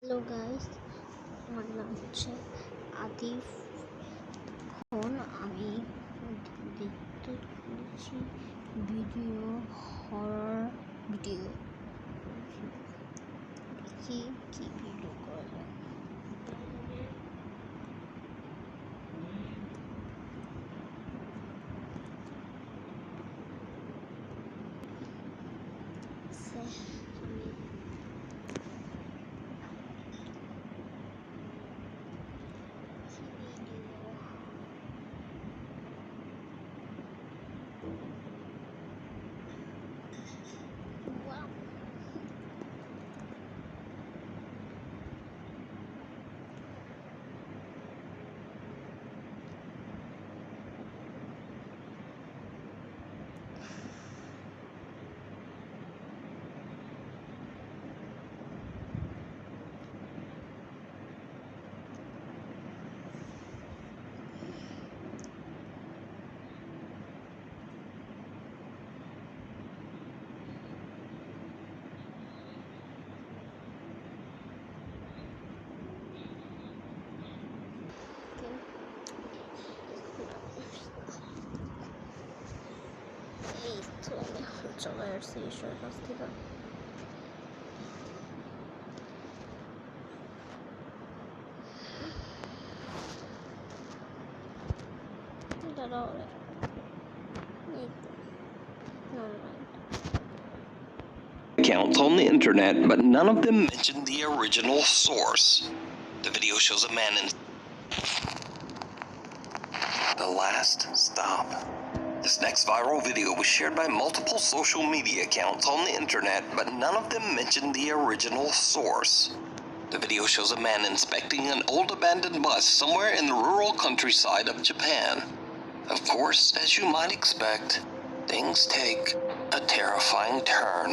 Hello guys, আমার নাম হচ্ছে আতিফ। এখন আমি দেখতে চলেছি ভিডিও, হরর ভিডিও। দেখি কি ভিডিও করা যায়। এই তো আমি এখন চলে আসছি ঈশ্বরের কাছ থেকে। দাঁড়াও, এই তো accounts on the internet, but none of them mention the original source. The video shows a man in the last stop. This next viral video was shared by multiple social media accounts on the internet, but none of them mention the original source. The video shows a man inspecting an old abandoned bus somewhere in the rural countryside of Japan. Of course, as you might expect, things take a terrifying turn.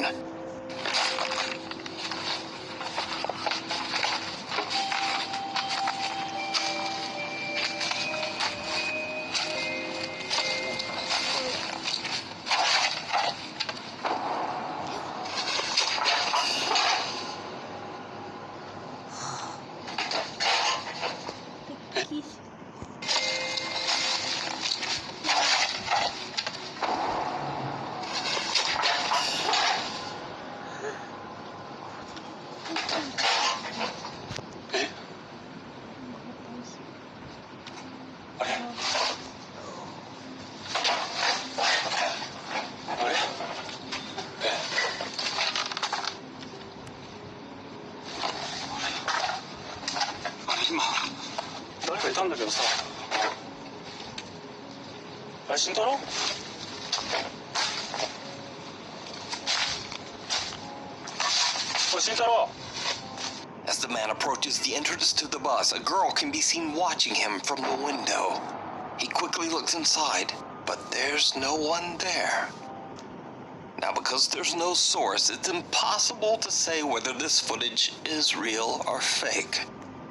널 왜 담배면서? 아, 진짜로? 진짜로? As the man approaches the entrance to the bus, a girl can be seen watching him from the window. He quickly looks inside, but there's no one there. Now, because there's no source, it's impossible to say whether this footage is real or fake.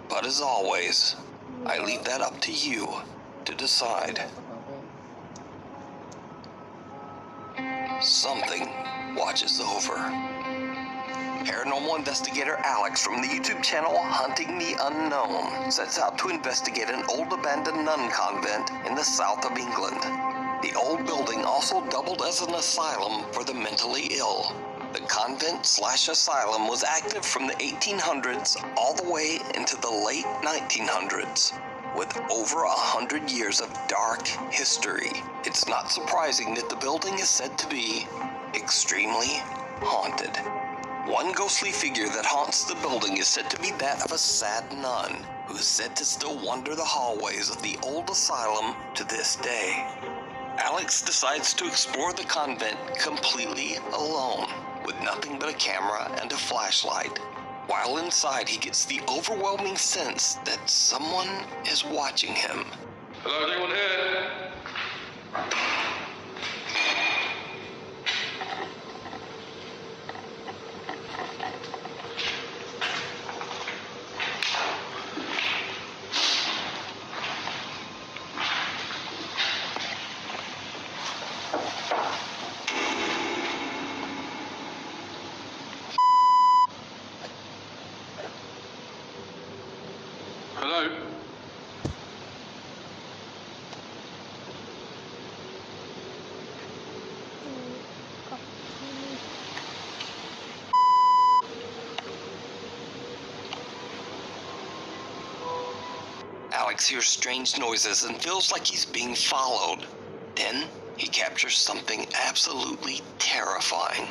But as always, I leave that up to you to decide. Something watches over. Paranormal investigator Alex from the YouTube channel Hunting the Unknown sets out to investigate an old abandoned nun convent in the south of England. The old building also doubled as an asylum for the mentally ill. The convent/asylum was active from the 1800s all the way into the late 1900s. With over 100 years of dark history, it's not surprising that the building is said to be extremely haunted. One ghostly figure that haunts the building is said to be that of a sad nun, who is said to still wander the hallways of the old asylum to this day. Alex decides to explore the convent completely alone, with nothing but a camera and a flashlight. While inside, he gets the overwhelming sense that someone is watching him. Hello, anyone here? Hello? Alex hears strange noises and feels like he's being followed. Then he captures something absolutely terrifying.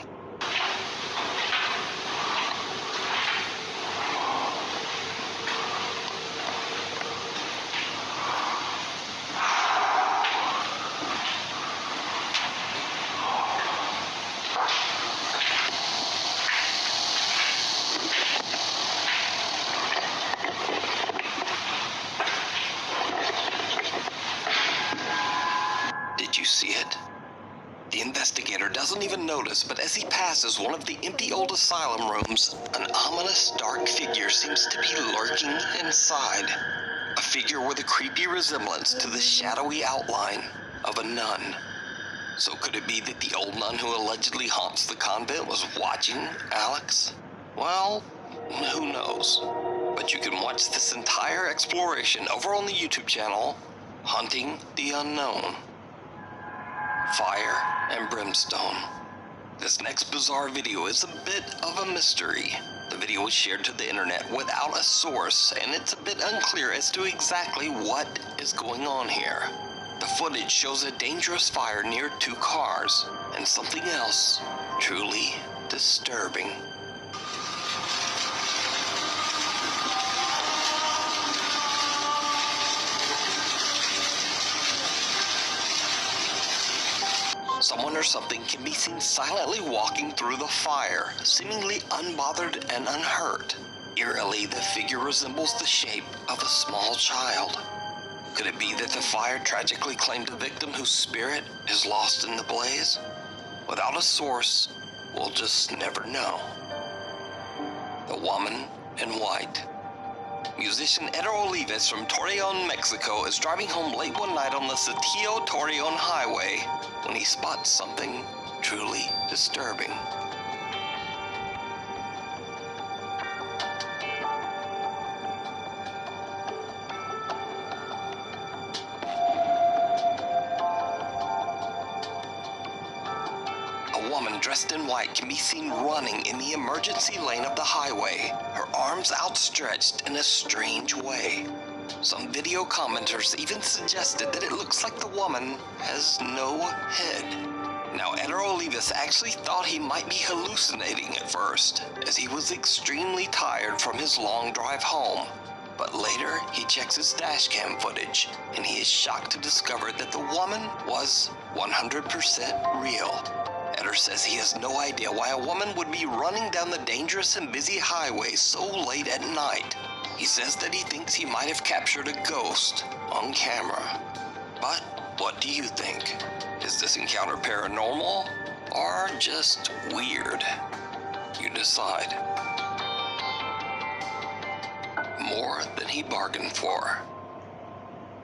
Did you see it? The investigator doesn't even notice, but as he passes one of the empty old asylum rooms, an ominous dark figure seems to be lurking inside. A figure with a creepy resemblance to the shadowy outline of a nun. So could it be that the old nun who allegedly haunts the convent was watching Alex? Well, who knows? But you can watch this entire exploration over on the YouTube channel, Hunting the Unknown. Fire and brimstone. This next bizarre video is a bit of a mystery. The video was shared to the internet without a source, and it's a bit unclear as to exactly what is going on here. The footage shows a dangerous fire near 2 cars, and something else truly disturbing. Someone or something can be seen silently walking through the fire, seemingly unbothered and unhurt. Eerily, the figure resembles the shape of a small child. Could it be that the fire tragically claimed a victim whose spirit is lost in the blaze? Without a source, we'll just never know. The Woman in White. Musician Eder Olives from Torreon, Mexico is driving home late one night on the Saltillo-Torreon highway when he spots something truly disturbing. A woman dressed in white can be seen running in the emergency lane of the highway, her arms outstretched in a strange way. Some video commenters even suggested that it looks like the woman has no head. Now, Eder Olives actually thought he might be hallucinating at first, as he was extremely tired from his long drive home. But later, he checks his dashcam footage, and he is shocked to discover that the woman was 100% real. Eder says he has no idea why a woman would be running down the dangerous and busy highway so late at night. He says that he thinks he might have captured a ghost on camera. But what do you think? Is this encounter paranormal or just weird? You decide. More than he bargained for.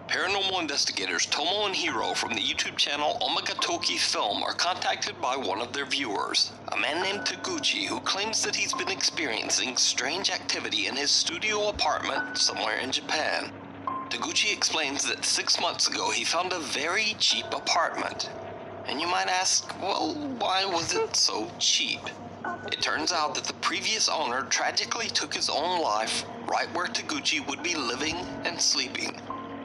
Paranormal investigators Tomo and Hiro from the YouTube channel Omagatoki Film are contacted by one of their viewers, a man named Taguchi, who claims that he's been experiencing strange activity in his studio apartment somewhere in Japan. Taguchi explains that 6 months ago he found a very cheap apartment. And you might ask, well, why was it so cheap? It turns out that the previous owner tragically took his own life right where Taguchi would be living and sleeping.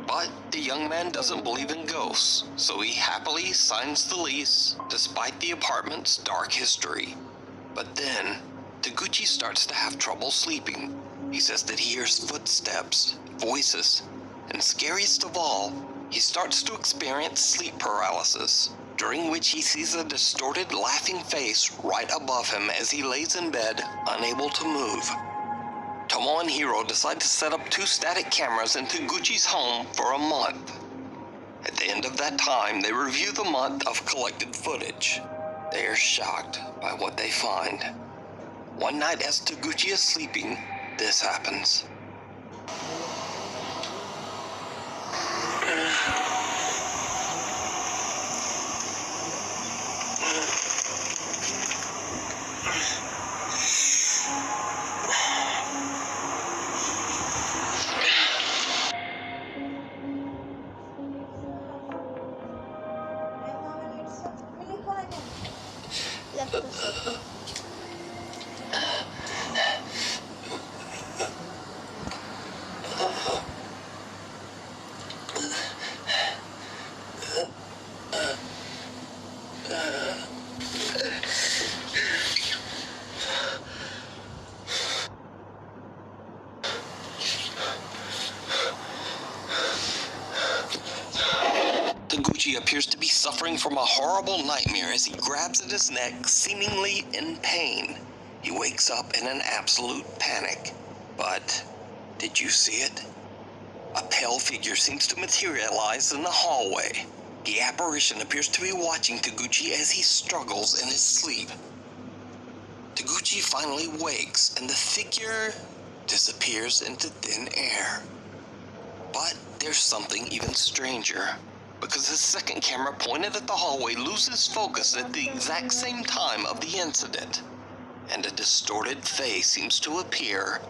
But the young man doesn't believe in ghosts, so he happily signs the lease despite the apartment's dark history. But then, Taguchi starts to have trouble sleeping. He says that he hears footsteps, voices, and scariest of all, he starts to experience sleep paralysis, during which he sees a distorted, laughing face right above him as he lays in bed, unable to move. Tomo and Hiro decide to set up 2 static cameras in Taguchi's home for a month. At the end of that time, they review the month of collected footage. They are shocked by what they find. One night as Taguchi is sleeping, this happens. Taguchi appears to be suffering from a horrible nightmare as he grabs at his neck, seemingly in pain. He wakes up in an absolute panic. But did you see it? A pale figure seems to materialize in the hallway. The apparition appears to be watching Taguchi as he struggles in his sleep. Taguchi finally wakes and the figure disappears into thin air. But there's something even stranger, because the second camera pointed at the hallway loses focus at the exact same time of the incident, and a distorted face seems to appear